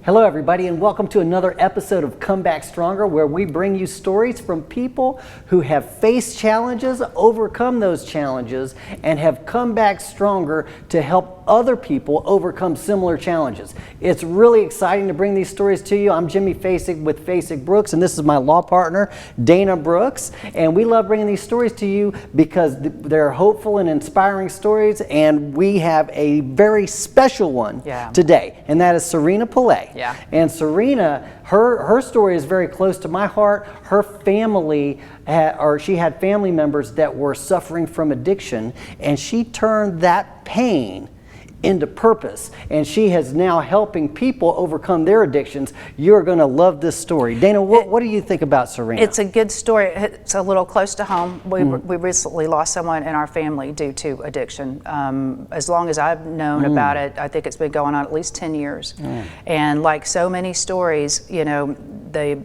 Hello everybody, and welcome to another episode of Come Back Stronger, where we bring you stories from people who have faced challenges, overcome those challenges, and have come back stronger to help other people overcome similar challenges. It's really exciting to bring these stories to you. I'm Jimmy Fasig with Fasig Brooks, and this is my law partner, Dana Brooks, and we love bringing these stories to you because they're hopeful and inspiring stories, and we have a very special one today, and that is Serena Pillay. Yeah. And Serena, her story is very close to my heart. Her family, she had family members that were suffering from addiction, and she turned that pain into purpose, and she is now helping people overcome their addictions. You're going to love this story. Dana, what do you think about Serena? It's a good story. It's a little close to home. We recently lost someone in our family due to addiction. As long as I've known about it, I think it's been going on at least 10 years. And like so many stories, you know, they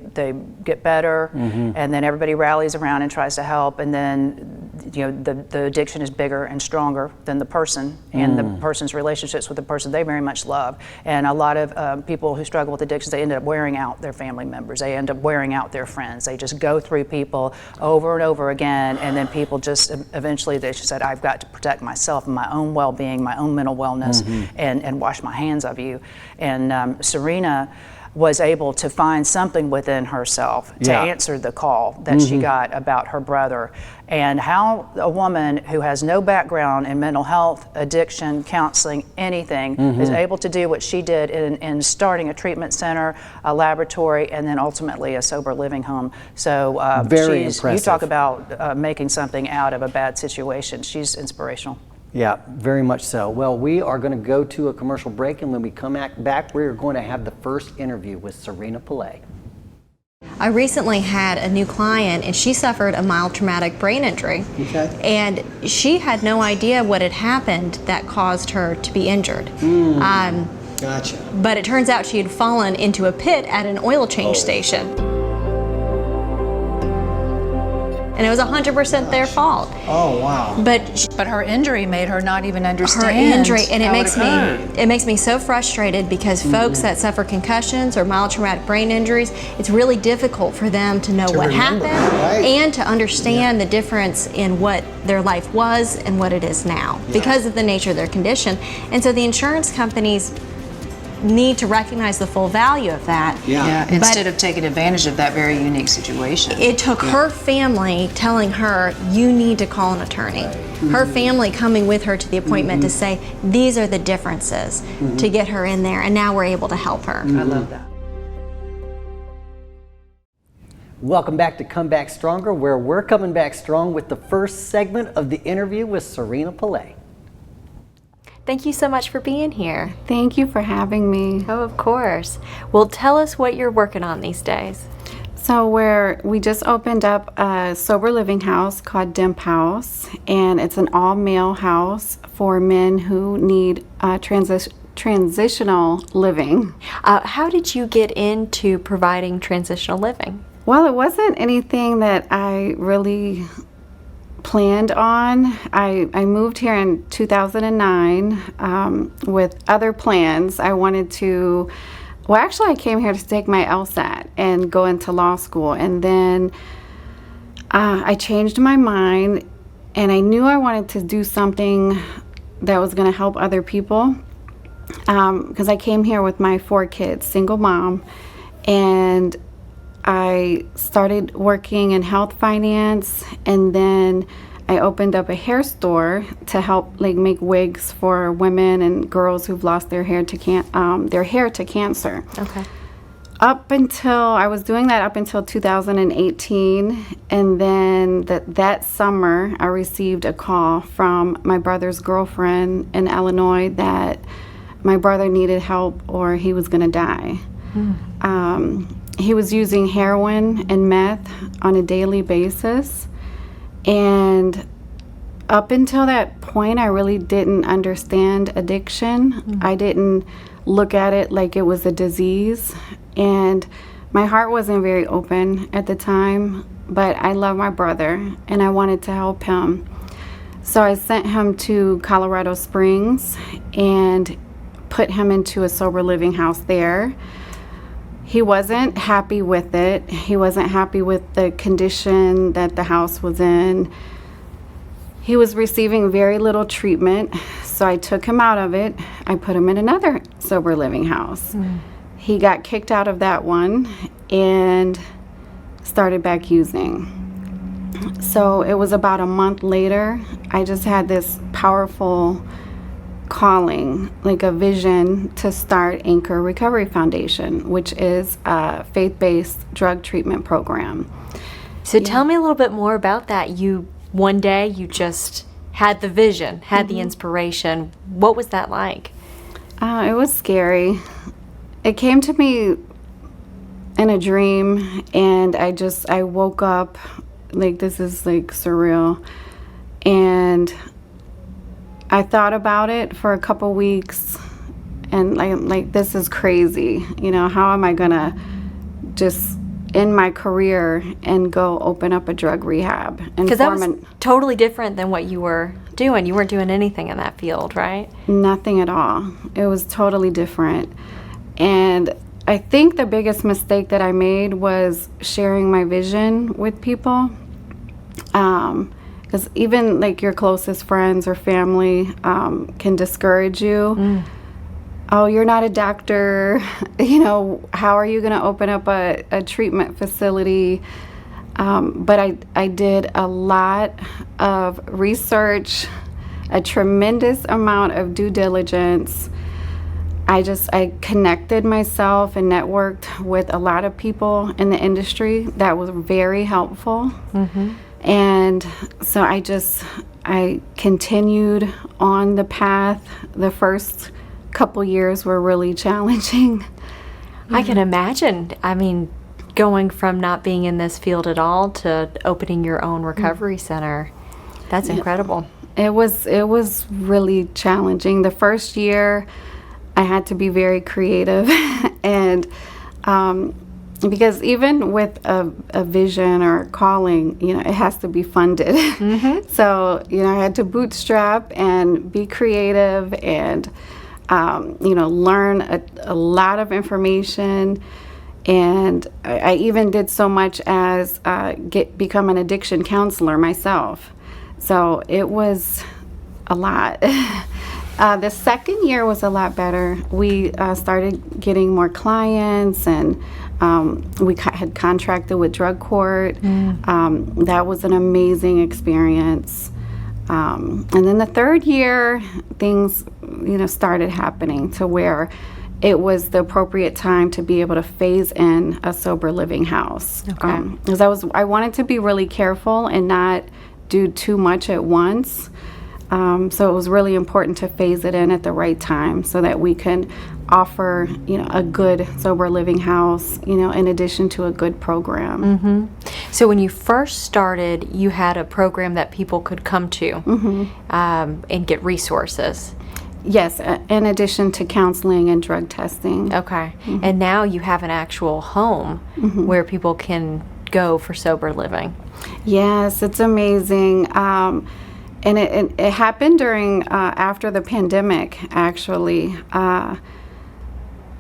get better, and then everybody rallies around and tries to help, and then you know the addiction is bigger and stronger than the person and the person's relationships with the person they very much love. And a lot of people who struggle with addictions, they end up wearing out their family members. They end up wearing out their friends. They just go through people over and over again, and then people just eventually they just said, I've got to protect myself and my own well-being, my own mental wellness, and wash my hands of you. And Serena was able to find something within herself to answer the call that she got about her brother, and how a woman who has no background in mental health, addiction, counseling, anything, is able to do what she did in starting a treatment center, a laboratory, and then ultimately a sober living home. So very impressive. You talk about making something out of a bad situation. She's inspirational. Yeah, very much so. Well, we are going to go to a commercial break, and when we come back, we're going to have the first interview with Serena Pillay. I recently had a new client, and she suffered a mild traumatic brain injury. Okay. And she had no idea what had happened that caused her to be injured. Gotcha. But it turns out she had fallen into a pit at an oil change station. And it was 100% their fault. Oh, wow. But her injury made her not even understand her injury, and it makes me so frustrated because folks that suffer concussions or mild traumatic brain injuries, it's really difficult for them to know what happened and to understand the difference in what their life was and what it is now because of the nature of their condition. And so the insurance companies need to recognize the full value of that. Instead of taking advantage of that very unique situation. It took her family telling her, you need to call an attorney. Her family coming with her to the appointment to say, these are the differences, to get her in there, and now we're able to help her. I love that. Welcome back to Come Back Stronger, where we're coming back strong with the first segment of the interview with Serena Pillay. Thank you so much for being here. Thank you for having me. Oh, of course. Well, tell us what you're working on these days. So we just opened up a sober living house called Dimp House, and it's an all-male house for men who need transitional living. How did you get into providing transitional living? Well, it wasn't anything that I really planned on. I moved here in 2009 with other plans. I wanted to, well, actually I came here to take my LSAT and go into law school, and then I changed my mind, and I knew I wanted to do something that was going to help other people because I came here with my 4 kids, single mom, and I started working in health finance, and then I opened up a hair store to help make wigs for women and girls who've lost their hair to cancer. Okay. I was doing that up until 2018, and then that summer I received a call from my brother's girlfriend in Illinois that my brother needed help or he was going to die. He was using heroin and meth on a daily basis, and up until that point I really didn't understand addiction. I didn't look at it like it was a disease, and my heart wasn't very open at the time, but I love my brother and I wanted to help him. So I sent him to Colorado Springs and put him into a sober living house there. He wasn't happy with it. He wasn't happy with the condition that the house was in. He was receiving very little treatment, so I took him out of it. I put him in another sober living house. He got kicked out of that one and started back using. So it was about a month later, I just had this powerful calling, like a vision, to start Anchor Recovery Foundation, which is a faith-based drug treatment program. So tell me a little bit more about that. One day you just had the vision, had the inspiration. What was that like? It was scary. It came to me in a dream, and I woke up, like, this is like surreal, and I thought about it for a couple weeks, and like this is crazy. You know, how am I gonna just end my career and go open up a drug rehab? Because that was totally different than what you were doing. You weren't doing anything in that field, right? Nothing at all. It was totally different. And I think the biggest mistake that I made was sharing my vision with people. Because even like your closest friends or family can discourage you. Oh, you're not a doctor. You know, how are you going to open up a treatment facility? But I did a lot of research, a tremendous amount of due diligence. I connected myself and networked with a lot of people in the industry. That was very helpful. And so I continued on the path. The first couple years were really challenging. I can imagine. I mean, going from not being in this field at all to opening your own recovery center. That's incredible. It was really challenging. The first year, I had to be very creative, and because even with a vision or a calling, you know, it has to be funded. So, you know, I had to bootstrap and be creative and, you know, learn a lot of information. And I even did so much as become an addiction counselor myself. So it was a lot. The second year was a lot better. We started getting more clients, and we had contracted with drug court. That was an amazing experience. And then the third year, things, you know, started happening to where it was the appropriate time to be able to phase in a sober living house. Because I wanted to be really careful and not do too much at once. So it was really important to phase it in at the right time so that we can offer, you know, a good sober living house, you know, in addition to a good program. So when you first started, you had a program that people could come to and get resources. Yes, in addition to counseling and drug testing. Okay. And now you have an actual home where people can go for sober living. Yes, it's amazing. And it happened during, after the pandemic, actually.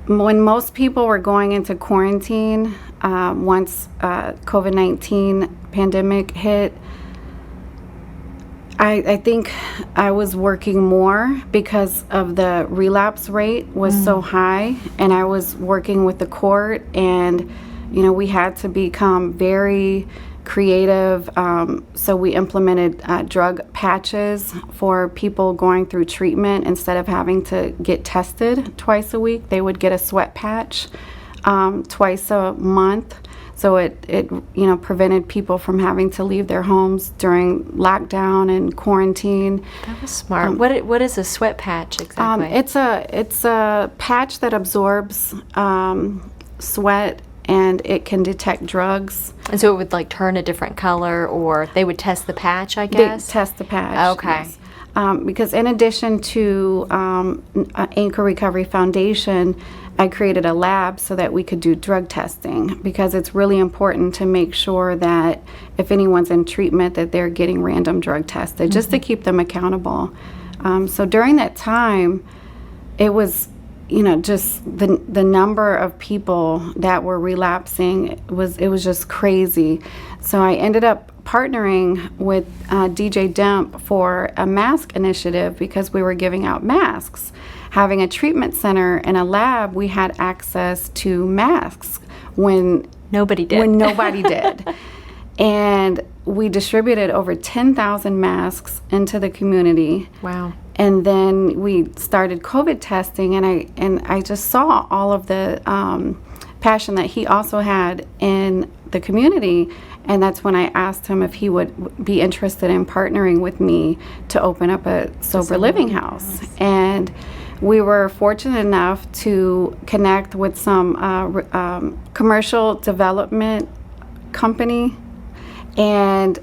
When most people were going into quarantine, once COVID-19 pandemic hit, I think I was working more because of the relapse rate was so high, and I was working with the court, and, you know, we had to become very creative, so we implemented drug patches for people going through treatment. Instead of having to get tested twice a week, they would get a sweat patch twice a month. So it you know, prevented people from having to leave their homes during lockdown and quarantine. That was smart. What is a sweat patch exactly? It's a patch that absorbs sweat, and it can detect drugs. And so it would like turn a different color, or they would test the patch, I guess? They test the patch. Okay. Yes. Because in addition to Anchor Recovery Foundation, I created a lab so that we could do drug testing, because it's really important to make sure that if anyone's in treatment that they're getting random drug tested, just to keep them accountable. So during that time, it was just the number of people that were relapsing it was just crazy. So I ended up partnering with DJ Demp for a mask initiative because we were giving out masks. Having a treatment center and a lab, we had access to masks when Nobody did. When nobody did. And we distributed over 10,000 masks into the community. Wow. And then we started COVID testing, and I just saw all of the passion that he also had in the community. And that's when I asked him if he would be interested in partnering with me to open up a sober living house. And we were fortunate enough to connect with some commercial development company, and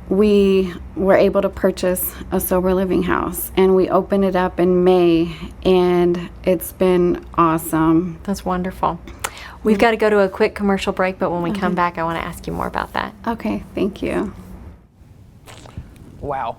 we were able to purchase a sober living house, and we opened it up in May, and it's been awesome. That's wonderful. We've got to go to a quick commercial break, but when we come back, I want to ask you more about that. Okay, thank you. Wow.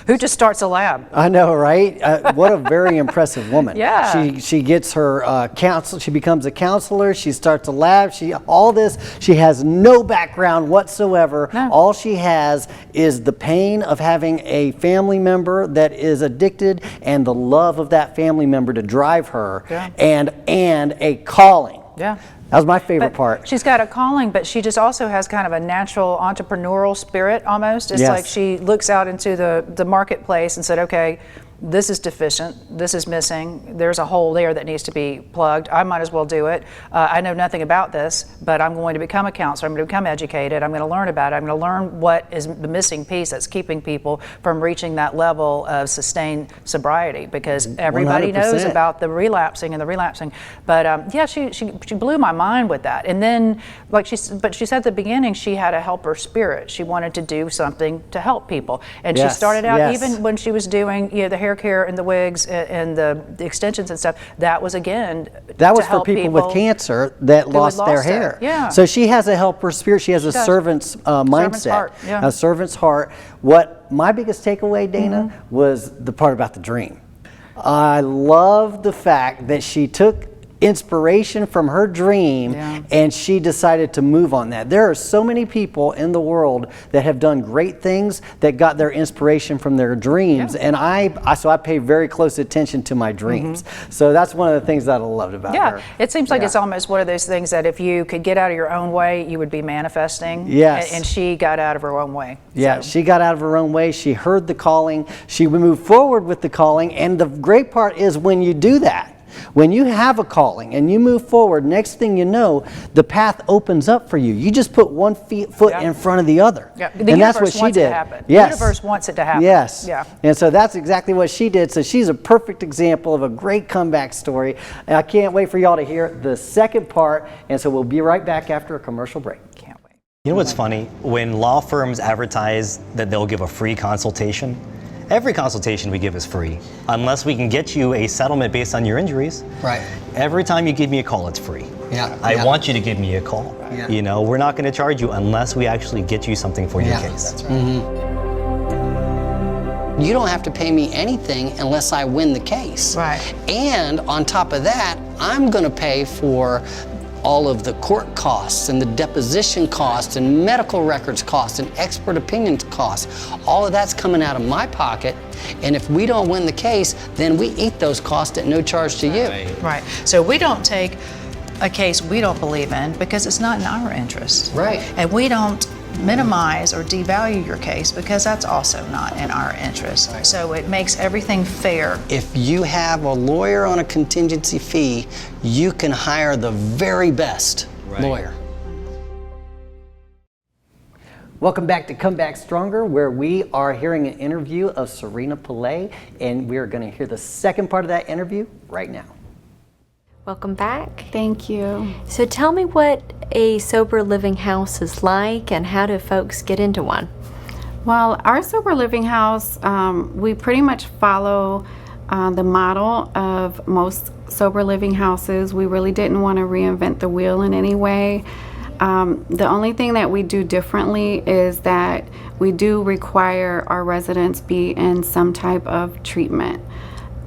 Who just starts a lab? I know, right? What a very impressive woman. Yeah. She gets her counsel. She becomes a counselor. She starts a lab. All this. She has no background whatsoever. No. All she has is the pain of having a family member that is addicted, and the love of that family member to drive her, Yeah. and a calling. Yeah. That was my favorite But part. she's got a calling, but she just also has kind of a natural entrepreneurial spirit almost. It's Yes. like she looks out into the marketplace and said, okay, this is deficient, this is missing, there's a hole there that needs to be plugged, I might as well do it. I know nothing about this, but I'm going to become a counselor, I'm going to become educated, I'm going to learn about it, I'm going to learn what is the missing piece that's keeping people from reaching that level of sustained sobriety, because everybody knows 100%. about the relapsing. But yeah, she blew my mind with that. And then, but she said at the beginning she had a helper spirit. She wanted to do something to help people. And Yes, she started out, yes. even when she was doing the hair care and the wigs and the extensions and stuff, that was again That to was for help people with cancer that lost their lost it. hair. Yeah. So she has a helper spirit. She has a does. servant's mindset, heart, yeah. a servant's heart. What my biggest takeaway, Dana, was the part about the dream. I love the fact that she took inspiration from her dream, and she decided to move on that. There are so many people in the world that have done great things that got their inspiration from their dreams, and I pay very close attention to my dreams. So that's one of the things that I loved about her. It seems like it's almost one of those things that if you could get out of your own way, you would be manifesting. Yes. And she got out of her own way. Yeah, So- she got out of her own way. She heard the calling. She moved forward with the calling. And the great part is when you do that, when you have a calling and you move forward, next thing you know, the path opens up for you. You just put one foot in front of the other. Yeah. And that's what she wants did. It to happen. Yes. The universe wants it to happen. Yes. Yeah. And so that's exactly what she did. So she's a perfect example of a great comeback story. And I can't wait for y'all to hear the second part. And so we'll be right back after a commercial break. Can't wait. You know what's funny? When law firms advertise that they'll give a free consultation, every consultation we give is free, unless we can get you a settlement based on your injuries. Right. Every time you give me a call, it's free. Yeah. I want you to give me a call. Yeah. You know, we're not going to charge you unless we actually get you something for your case. That's right. You don't have to pay me anything unless I win the case. Right. And on top of that, I'm going to pay for all of the court costs and the deposition costs and medical records costs and expert opinions costs. All of that's coming out of my pocket. And if we don't win the case, then we eat those costs at no charge to you. Right. So we don't take a case we don't believe in because it's not in our interest. Right. And we don't minimize or devalue your case because that's also not in our interest. Right. So it makes everything fair. If you have a lawyer on a contingency fee, you can hire the very best lawyer. Welcome back to Come Back Stronger, where we are hearing an interview of Serena Pillay, and we are going to hear the second part of that interview right now. Welcome back. Thank you. So tell me what a sober living house is like, and how do folks get into one? Well, our sober living house, we pretty much follow the model of most sober living houses. We really didn't want to reinvent the wheel in any way. The only thing that we do differently is that we do require our residents be in some type of treatment.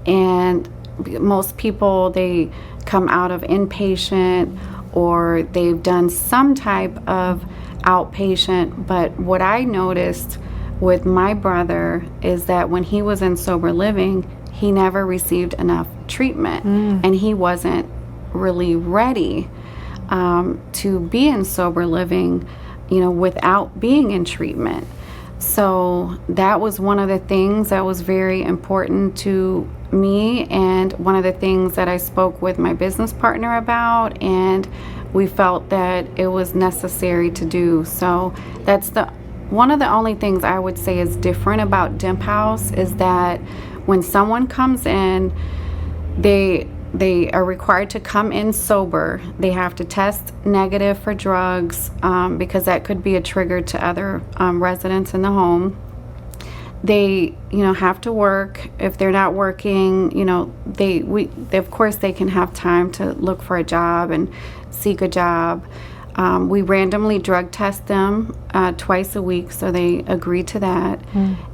And most people, they come out of inpatient or they've done some type of outpatient. But what I noticed with my brother is that when he was in sober living, he never received enough treatment, and he wasn't really ready to be in sober living, without being in treatment. So that was one of the things that was very important to me, and one of the things that I spoke with my business partner about, and we felt that it was necessary to do. So that's one of the only things I would say is different about Dimp House is that when someone comes in, they are required to come in sober. They have to test negative for drugs because that could be a trigger to other residents in the home. They, have to work. If they're not working, of course they can have time to look for a job and seek a job. We randomly drug test them twice a week, so they agree to that.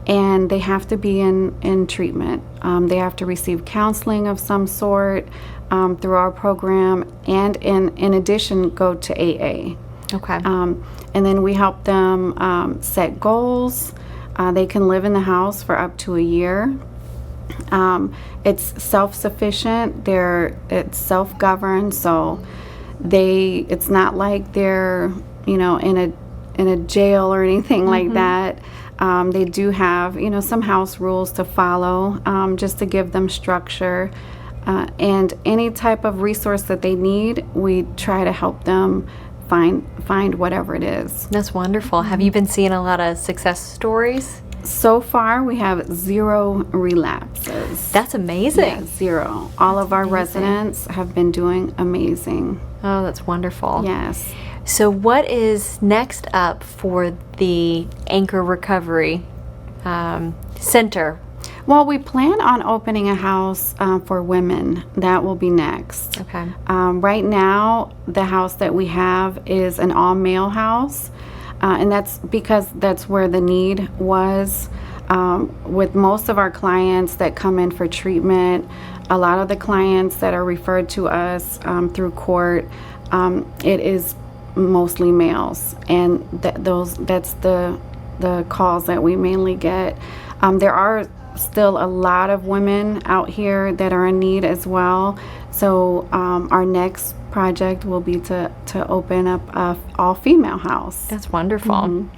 And they have to be in treatment. They have to receive counseling of some sort through our program, and in addition, go to AA. Okay. And then we help them set goals. They can live in the house for up to a year. It's self-sufficient. It's self-governed, so it's not like they're in a jail or anything like that. They do have some house rules to follow, just to give them structure, and any type of resource that they need, we try to help them find whatever it is. That's wonderful. Have you been seeing a lot of success stories? So far, we have 0 relapses. That's amazing. Yeah, 0. All of our residents have been doing amazing. Oh, that's wonderful. Yes. So what is next up for the Anchor Recovery Center? Well, we plan on opening a house for women. That will be next. Okay. Right now, the house that we have is an all-male house. And that's because that's where the need was. With most of our clients that come in for treatment, a lot of the clients that are referred to us through court, it is mostly males, and that's the calls that we mainly get. There are still a lot of women out here that are in need as well. So our next project will be to open up a all-female house. That's wonderful.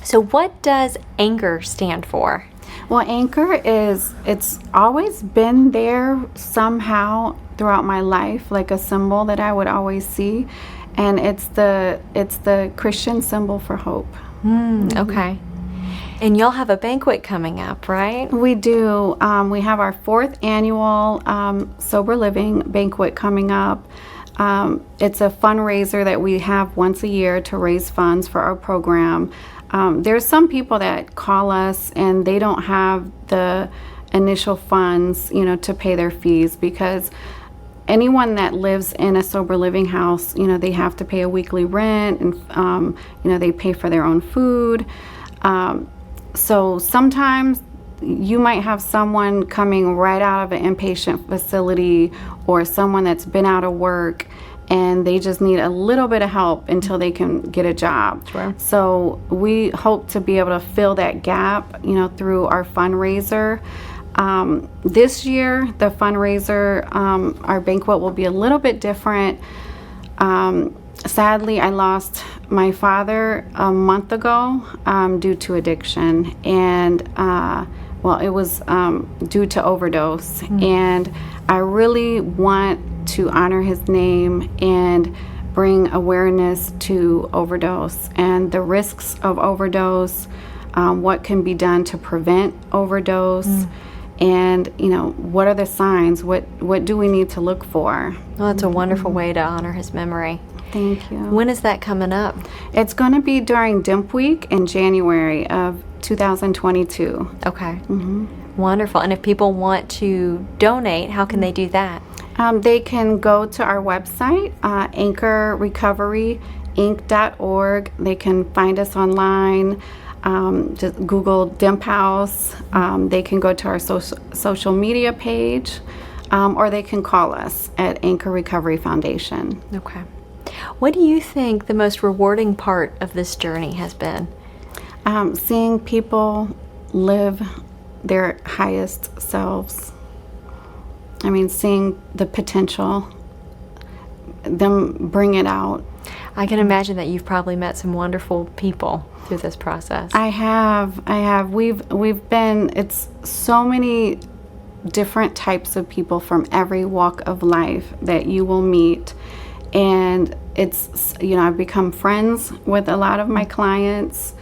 So what does Anchor stand for? Well, Anchor it's always been there somehow throughout my life, like a symbol that I would always see, and it's the Christian symbol for hope. Okay. And you'll have a banquet coming up, right? We do. We have our 4th annual Sober Living Banquet coming up. It's a fundraiser that we have once a year to raise funds for our program. There's some people that call us and they don't have the initial funds, to pay their fees, because anyone that lives in a sober living house, they have to pay a weekly rent, and they pay for their own food. So sometimes you might have someone coming right out of an inpatient facility, or someone that's been out of work, and they just need a little bit of help until they can get a job. Sure. So we hope to be able to fill that gap, through our fundraiser. This year, the fundraiser, our banquet will be a little bit different. Sadly, I lost my father a month ago due to addiction, and it was due to overdose. And I really want to honor his name and bring awareness to overdose and the risks of overdose, what can be done to prevent overdose, and what are the signs, what do we need to look for. Well, that's a wonderful way to honor his memory. Thank you. When is that coming up? It's going to be during Dimp Week in January of 2022. Okay. Wonderful. And if people want to donate, how can they do that? They can go to our website, anchorrecoveryinc.org. They can find us online. Just Google Dimp House. They can go to our social media page. or they can call us at Anchor Recovery Foundation. Okay. What do you think the most rewarding part of this journey has been? Seeing people live their highest selves. I mean, seeing the potential, them bring it out. I can imagine that you've probably met some wonderful people through this process. I have. We've been, it's so many different types of people from every walk of life that you will meet. And it's, I've become friends with a lot of my clients.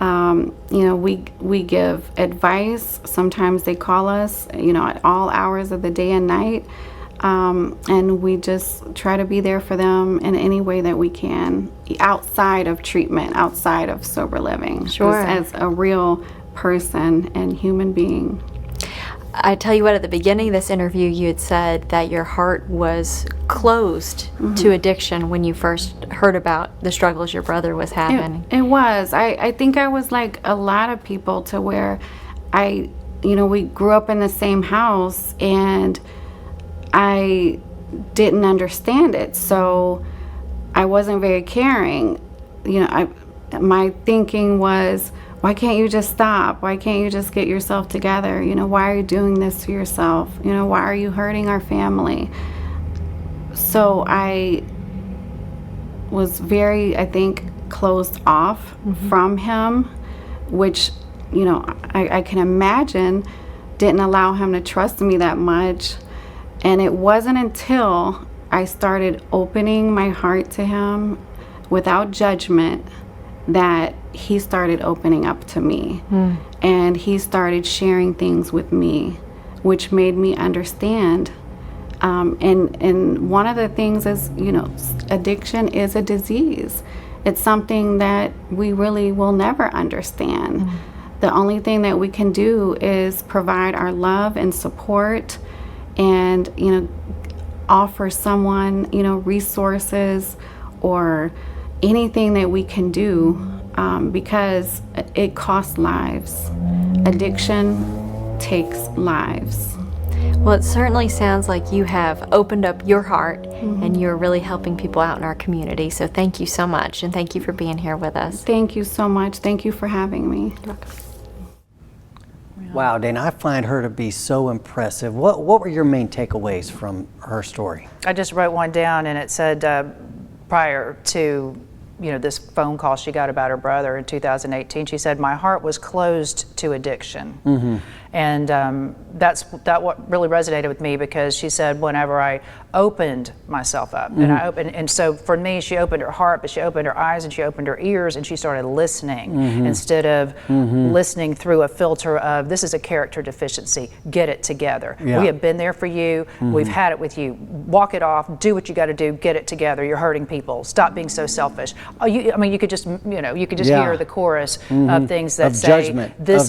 We give advice. Sometimes they call us, at all hours of the day and night. And we just try to be there for them in any way that we can, outside of treatment, outside of sober living. Sure. As a real person and human being. I tell you what, at the beginning of this interview, you had said that your heart was closed to addiction when you first heard about the struggles your brother was having. It was. I think I was like a lot of people, to where we grew up in the same house and I didn't understand it. So I wasn't very caring. My thinking was, why can't you just stop? Why can't you just get yourself together? Why are you doing this to yourself? Why are you hurting our family? So I was very, I think, closed off from him, which, I can imagine didn't allow him to trust me that much. And it wasn't until I started opening my heart to him without judgment that he started opening up to me. And he started sharing things with me, which made me understand. And one of the things is, addiction is a disease. It's something that we really will never understand. The only thing that we can do is provide our love and support and, offer someone, resources or anything that we can do, because it costs lives. Addiction takes lives. Well, it certainly sounds like you have opened up your heart and you're really helping people out in our community. So thank you so much, and thank you for being here with us. Thank you so much. Thank you for having me. You're welcome. Wow, Dana, I find her to be so impressive. What were your main takeaways from her story? I just wrote one down, and it said prior to this phone call she got about her brother in 2018, she said, my heart was closed to addiction. And that what really resonated with me, because she said, whenever I opened myself up, and so for me, she opened her heart, but she opened her eyes and she opened her ears and she started listening instead of listening through a filter of, this is a character deficiency, get it together. We have been there for you, we've had it with you, walk it off, do what you got to do, get it together, you're hurting people, stop being so selfish. You could just, hear the chorus of things that say,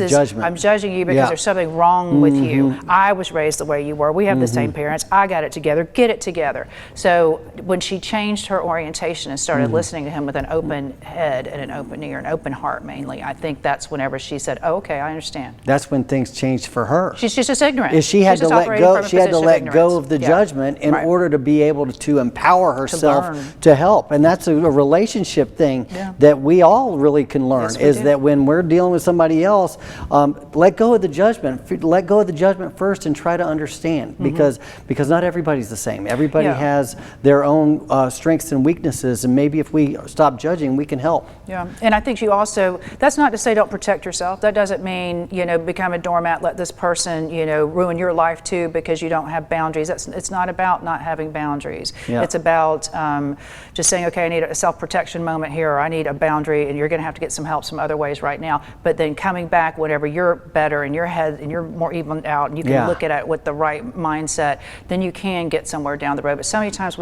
judgment. I'm judging you because there's something wrong with you. I was raised the way you were. We have the same parents. I got it together. Get it together. So when she changed her orientation and started listening to him with an open head and an open ear, an open heart mainly, I think that's whenever she said, oh, okay, I understand. That's when things changed for her. She's just ignorant. She had to let go. She had to let go of the judgment in order to be able to empower herself to help. And that's a relationship thing that we all really can learn, is that when we're dealing with somebody else, let go of the judgment. Let go of the judgment first and try to understand, because not everybody's the same. Everybody has their own strengths and weaknesses, and maybe if we stop judging, we can help. Yeah, and I think you also, that's not to say don't protect yourself. That doesn't mean, become a doormat, let this person, ruin your life too because you don't have boundaries. It's not about not having boundaries. It's about just saying, okay, I need a self-protection moment here, or I need a boundary, and you're going to have to get some help some other ways right now. But then coming back whenever you're better in your head and you're more evened out and you can look at it with the right mindset, then you can get somewhere down the road. But so many times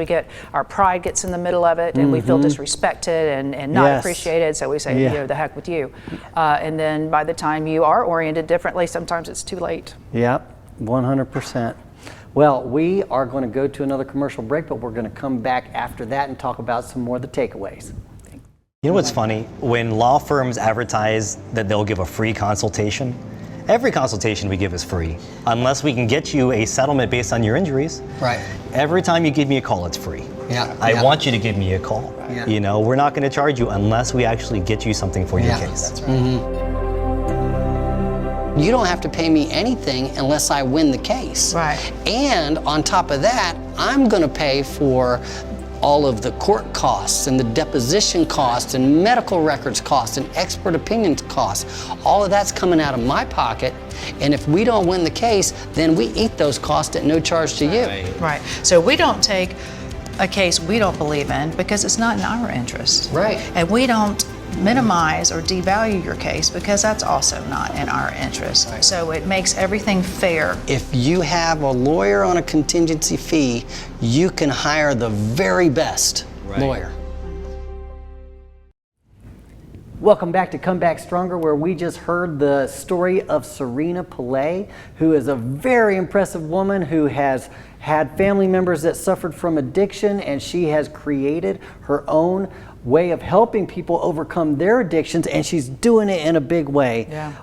our pride gets in the middle of it, and we feel disrespected and not appreciated, so we say, the heck with you. And then by the time you are oriented differently, sometimes it's too late. Yep, 100%. Well, we are going to go to another commercial break, but we're going to come back after that and talk about some more of the takeaways. You know what's funny? When law firms advertise that they'll give a free consultation, Every consultation we give is free, unless we can get you a settlement based on your injuries. Right. Every time you give me a call, it's free. Yeah. I want you to give me a call. Yeah. You know, we're not going to charge you unless we actually get you something for your case. That's right. You don't have to pay me anything unless I win the case. Right. And on top of that, I'm going to pay for all of the court costs and the deposition costs and medical records costs and expert opinions costs. All of that's coming out of my pocket. And if we don't win the case, then we eat those costs at no charge to you. Right. So we don't take a case we don't believe in because it's not in our interest. Right. And we don't minimize or devalue your case because that's also not in our interest. Right. So it makes everything fair. If you have a lawyer on a contingency fee, you can hire the very best lawyer. Welcome back to Come Back Stronger, where we just heard the story of Serena Pillay, who is a very impressive woman who has had family members that suffered from addiction, and she has created her own way of helping people overcome their addictions, and she's doing it in a big way. Yeah.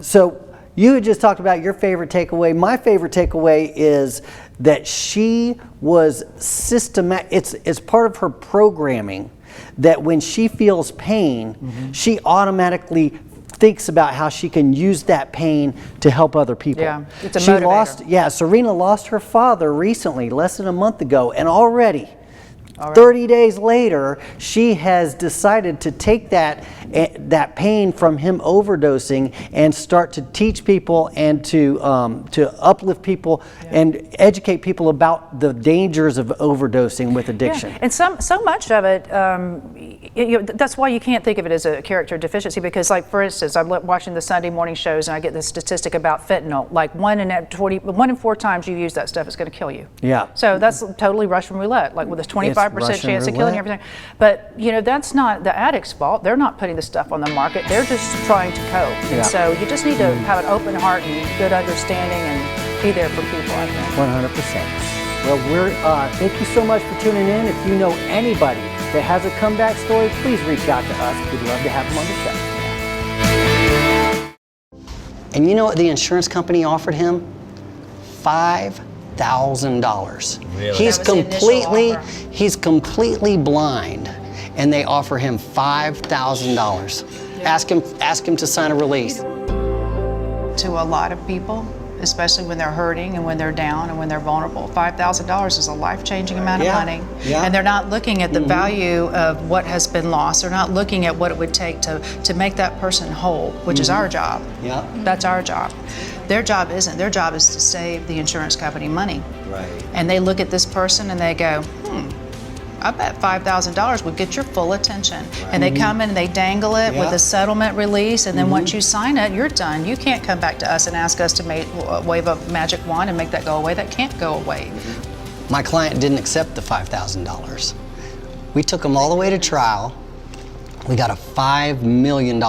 So you had just talked about your favorite takeaway. My favorite takeaway is that she was systematic. It's part of her programming that when she feels pain, she automatically thinks about how she can use that pain to help other people. Yeah, it's a motivator. Serena lost her father recently, less than a month ago, and already 30 days later, she has decided to take that pain from him overdosing and start to teach people and to uplift people and educate people about the dangers of overdosing with addiction. Yeah. And so much of it, that's why you can't think of it as a character deficiency, because, like, for instance, I'm watching the Sunday morning shows and I get the statistic about fentanyl. Like 1 in 4 times you use that stuff, it's going to kill you. Yeah. So that's totally Russian roulette, like with a 25% chance of killing you, everything. But, you know, that's not the addict's fault. They're not putting the stuff on the market. They're just trying to cope. And so you just need to have an open heart and good understanding and be there for people, I think. 100%. Well, thank you so much for tuning in. If you know anybody that has a comeback story, please reach out to us. We'd love to have them on the show. And you know what the insurance company offered him? $5,000. Really? He's completely blind, and they offer him $5,000. Ask him to sign a release. To a lot of people, especially when they're hurting and when they're down and when they're vulnerable, $5,000 is a life-changing amount of money. Yeah. And they're not looking at the value of what has been lost. They're not looking at what it would take to make that person whole, which is our job. Yeah. That's our job. Their job isn't. Their job is to save the insurance company money. Right. And they look at this person and they go, I bet $5,000 would get your full attention. Right. And they come in and they dangle it with a settlement release, and then once you sign it, you're done. You can't come back to us and ask us to wave a magic wand and make that go away. That can't go away. My client didn't accept the $5,000. We took him all the way to trial. We got a $5 million